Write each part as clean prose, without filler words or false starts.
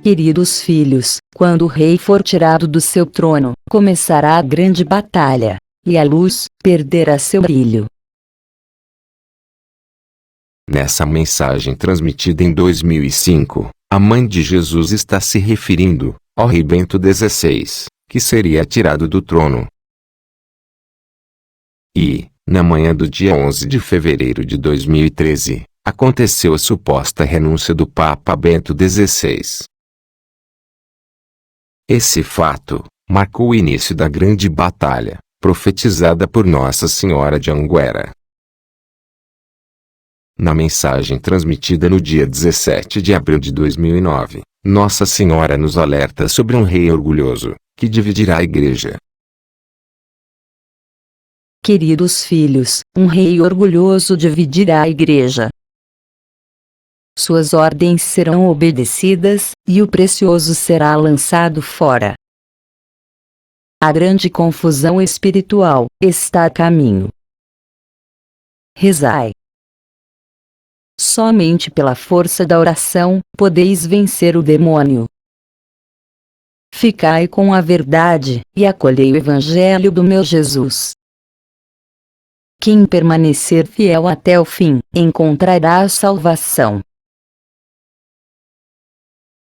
Queridos filhos, quando o rei for tirado do seu trono, começará a grande batalha, e a luz perderá seu brilho. Nessa mensagem transmitida em 2005, a mãe de Jesus está se referindo ao rei Bento XVI, que seria tirado do trono. E, na manhã do dia 11 de fevereiro de 2013, aconteceu a suposta renúncia do Papa Bento XVI. Esse fato marcou o início da grande batalha, profetizada por Nossa Senhora de Anguera. Na mensagem transmitida no dia 17 de abril de 2009, Nossa Senhora nos alerta sobre um rei orgulhoso, que dividirá a igreja. Queridos filhos, um rei orgulhoso dividirá a igreja. Suas ordens serão obedecidas, e o precioso será lançado fora. A grande confusão espiritual está a caminho. Rezai. Somente pela força da oração podeis vencer o demônio. Ficai com a verdade, e acolhei o Evangelho do meu Jesus. Quem permanecer fiel até o fim, encontrará a salvação.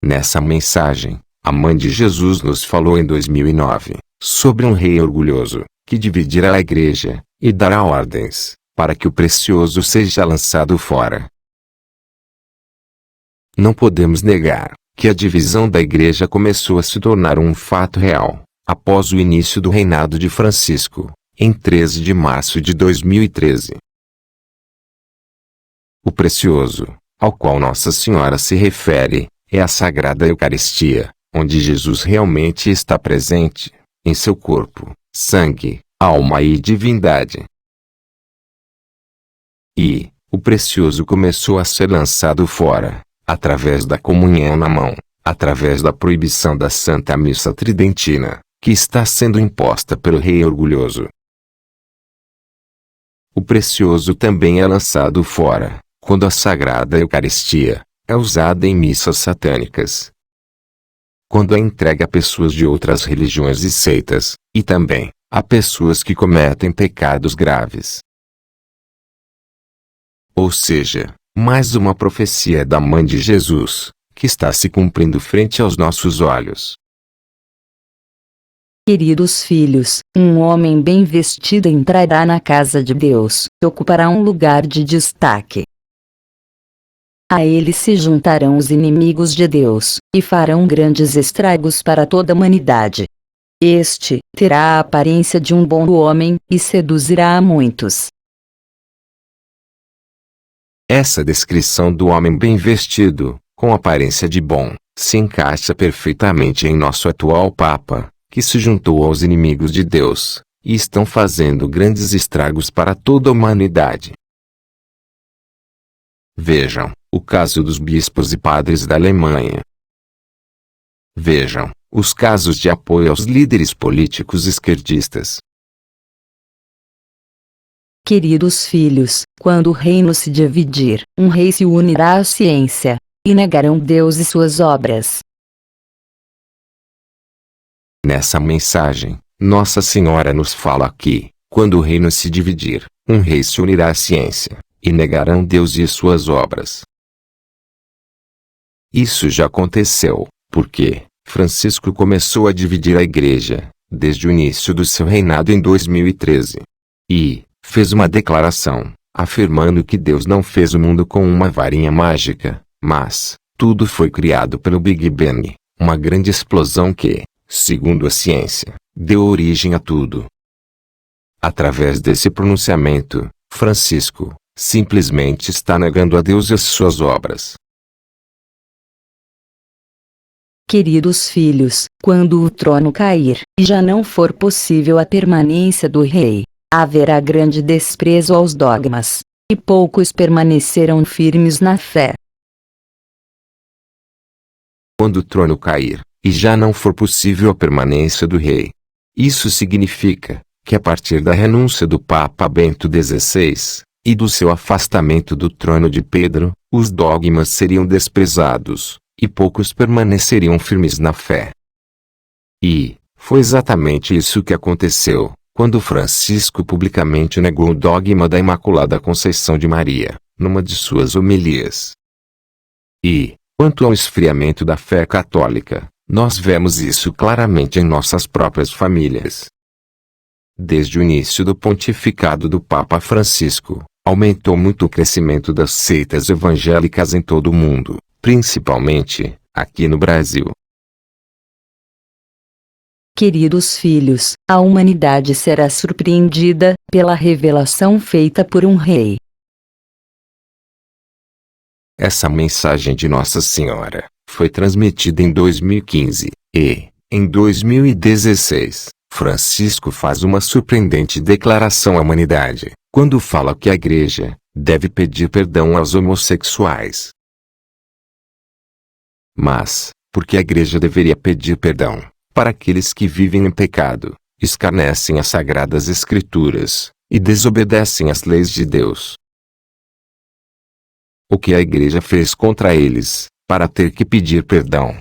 Nessa mensagem, a mãe de Jesus nos falou em 2009, sobre um rei orgulhoso, que dividirá a igreja, e dará ordens, para que o precioso seja lançado fora. Não podemos negar que a divisão da igreja começou a se tornar um fato real, após o início do reinado de Francisco, em 13 de março de 2013. O precioso, ao qual Nossa Senhora se refere, é a Sagrada Eucaristia, onde Jesus realmente está presente, em seu corpo, sangue, alma e divindade. E, o precioso começou a ser lançado fora, através da comunhão na mão, através da proibição da Santa Missa Tridentina, que está sendo imposta pelo rei orgulhoso. O precioso também é lançado fora, quando a Sagrada Eucaristia é usada em missas satânicas, quando é entregue a pessoas de outras religiões e seitas, e também a pessoas que cometem pecados graves. Ou seja, mais uma profecia da mãe de Jesus, que está se cumprindo frente aos nossos olhos. Queridos filhos, um homem bem vestido entrará na casa de Deus, e ocupará um lugar de destaque. A ele se juntarão os inimigos de Deus, e farão grandes estragos para toda a humanidade. Este terá a aparência de um bom homem, e seduzirá a muitos. Essa descrição do homem bem vestido, com aparência de bom, se encaixa perfeitamente em nosso atual Papa, que se juntou aos inimigos de Deus, e estão fazendo grandes estragos para toda a humanidade. Vejam o caso dos bispos e padres da Alemanha. Vejam os casos de apoio aos líderes políticos esquerdistas. Queridos filhos, quando o reino se dividir, um rei se unirá à ciência, e negarão Deus e suas obras. Nessa mensagem, Nossa Senhora nos fala que, quando o reino se dividir, um rei se unirá à ciência, e negarão Deus e suas obras. Isso já aconteceu, porque Francisco começou a dividir a igreja, desde o início do seu reinado em 2013. E fez uma declaração, afirmando que Deus não fez o mundo com uma varinha mágica, mas tudo foi criado pelo Big Bang, uma grande explosão que, segundo a ciência, deu origem a tudo. Através desse pronunciamento, Francisco simplesmente está negando a Deus e as suas obras. Queridos filhos, quando o trono cair, e já não for possível a permanência do rei, haverá grande desprezo aos dogmas, e poucos permanecerão firmes na fé. Quando o trono cair, e já não for possível a permanência do rei, isso significa que a partir da renúncia do Papa Bento XVI, e do seu afastamento do trono de Pedro, os dogmas seriam desprezados, e poucos permaneceriam firmes na fé. E foi exatamente isso que aconteceu, quando Francisco publicamente negou o dogma da Imaculada Conceição de Maria, numa de suas homilias. E, quanto ao esfriamento da fé católica, nós vemos isso claramente em nossas próprias famílias. Desde o início do pontificado do Papa Francisco, aumentou muito o crescimento das seitas evangélicas em todo o mundo, principalmente aqui no Brasil. Queridos filhos, a humanidade será surpreendida pela revelação feita por um rei. Essa mensagem de Nossa Senhora foi transmitida em 2015 e, em 2016, Francisco faz uma surpreendente declaração à humanidade, quando fala que a Igreja deve pedir perdão aos homossexuais. Mas, por que a Igreja deveria pedir perdão para aqueles que vivem em pecado, escarnecem as sagradas Escrituras e desobedecem às leis de Deus? O que a Igreja fez contra eles, para ter que pedir perdão?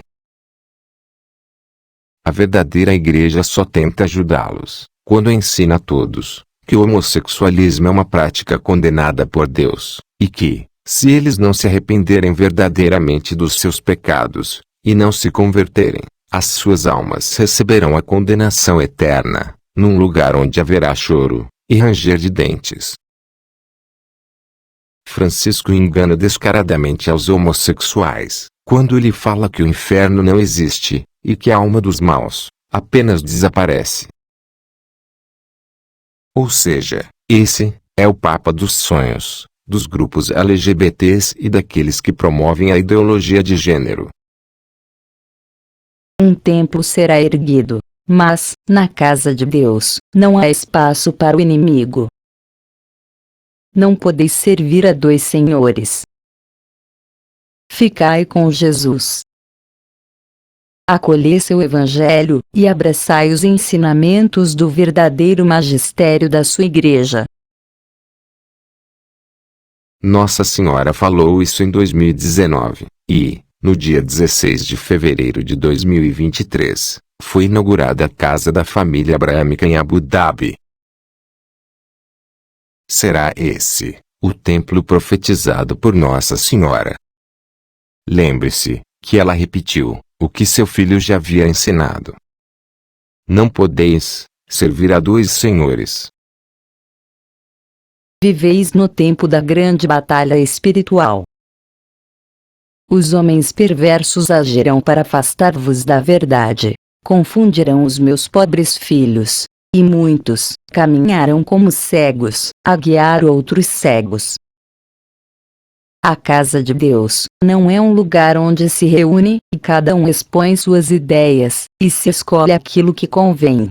A verdadeira Igreja só tenta ajudá-los, quando ensina a todos que o homossexualismo é uma prática condenada por Deus, e que, se eles não se arrependerem verdadeiramente dos seus pecados, e não se converterem, as suas almas receberão a condenação eterna, num lugar onde haverá choro e ranger de dentes. Francisco engana descaradamente aos homossexuais, quando ele fala que o inferno não existe, e que a alma dos maus apenas desaparece. Ou seja, esse é o Papa dos sonhos, dos grupos LGBTs e daqueles que promovem a ideologia de gênero. Um templo será erguido, mas, na casa de Deus, não há espaço para o inimigo. Não podeis servir a dois senhores. Ficai com Jesus. Acolhei seu Evangelho, e abraçai os ensinamentos do verdadeiro magistério da sua Igreja. Nossa Senhora falou isso em 2019, e, no dia 16 de fevereiro de 2023, foi inaugurada a Casa da Família Abraâmica em Abu Dhabi. Será esse o templo profetizado por Nossa Senhora? Lembre-se que ela repetiu o que seu filho já havia ensinado. Não podeis servir a dois senhores. Viveis no tempo da grande batalha espiritual. Os homens perversos agirão para afastar-vos da verdade, confundirão os meus pobres filhos, e muitos caminharão como cegos, a guiar outros cegos. A casa de Deus não é um lugar onde se reúne e cada um expõe suas ideias, e se escolhe aquilo que convém.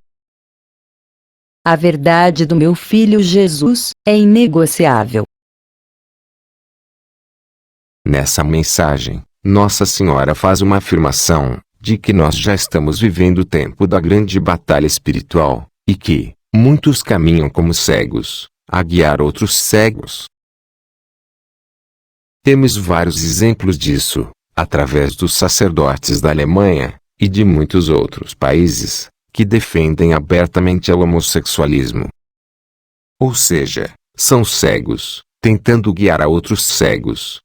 A verdade do meu filho Jesus é inegociável. Nessa mensagem, Nossa Senhora faz uma afirmação de que nós já estamos vivendo o tempo da grande batalha espiritual, e que muitos caminham como cegos, a guiar outros cegos. Temos vários exemplos disso, através dos sacerdotes da Alemanha, e de muitos outros países, que defendem abertamente o homossexualismo. Ou seja, são cegos, tentando guiar a outros cegos.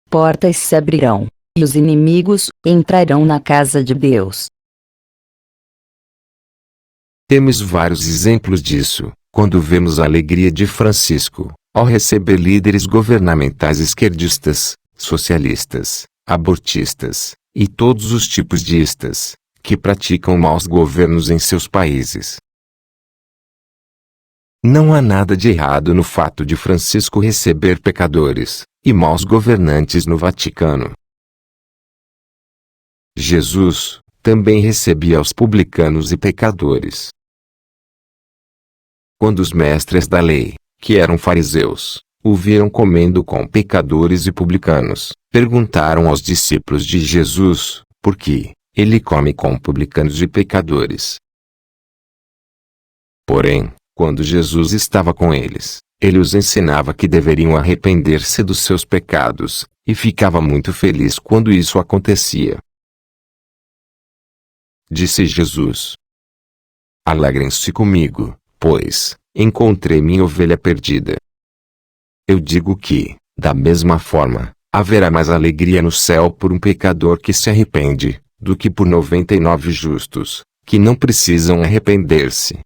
Portas se abrirão, e os inimigos entrarão na casa de Deus. Temos vários exemplos disso, quando vemos a alegria de Francisco ao receber líderes governamentais esquerdistas, socialistas, abortistas, e todos os tipos de istas, que praticam maus governos em seus países. Não há nada de errado no fato de Francisco receber pecadores e maus governantes no Vaticano. Jesus também recebia os publicanos e pecadores. Quando os mestres da lei, que eram fariseus, o viram comendo com pecadores e publicanos, perguntaram aos discípulos de Jesus, por que ele come com publicanos e pecadores? Porém, quando Jesus estava com eles, ele os ensinava que deveriam arrepender-se dos seus pecados, e ficava muito feliz quando isso acontecia. Disse Jesus: Alegrem-se comigo, pois encontrei minha ovelha perdida. Eu digo que, da mesma forma, haverá mais alegria no céu por um pecador que se arrepende, do que por 99 justos, que não precisam arrepender-se.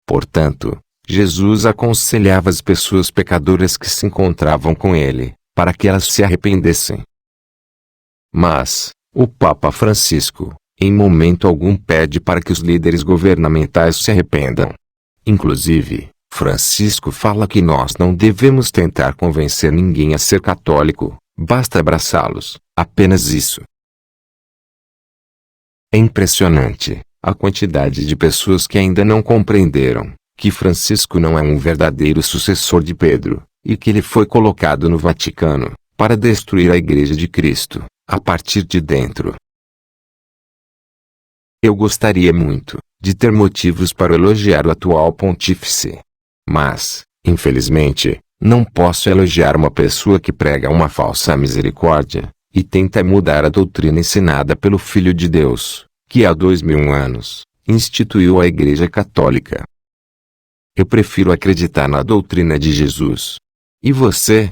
Portanto, Jesus aconselhava as pessoas pecadoras que se encontravam com ele, para que elas se arrependessem. Mas, o Papa Francisco, em momento algum pede para que os líderes governamentais se arrependam. Inclusive, Francisco fala que nós não devemos tentar convencer ninguém a ser católico, basta abraçá-los, apenas isso. É impressionante a quantidade de pessoas que ainda não compreenderam que Francisco não é um verdadeiro sucessor de Pedro, e que ele foi colocado no Vaticano para destruir a Igreja de Cristo, a partir de dentro. Eu gostaria muito de ter motivos para elogiar o atual pontífice. Mas, infelizmente, não posso elogiar uma pessoa que prega uma falsa misericórdia e tenta mudar a doutrina ensinada pelo Filho de Deus, que há 2000 anos instituiu a Igreja Católica. Eu prefiro acreditar na doutrina de Jesus. E você?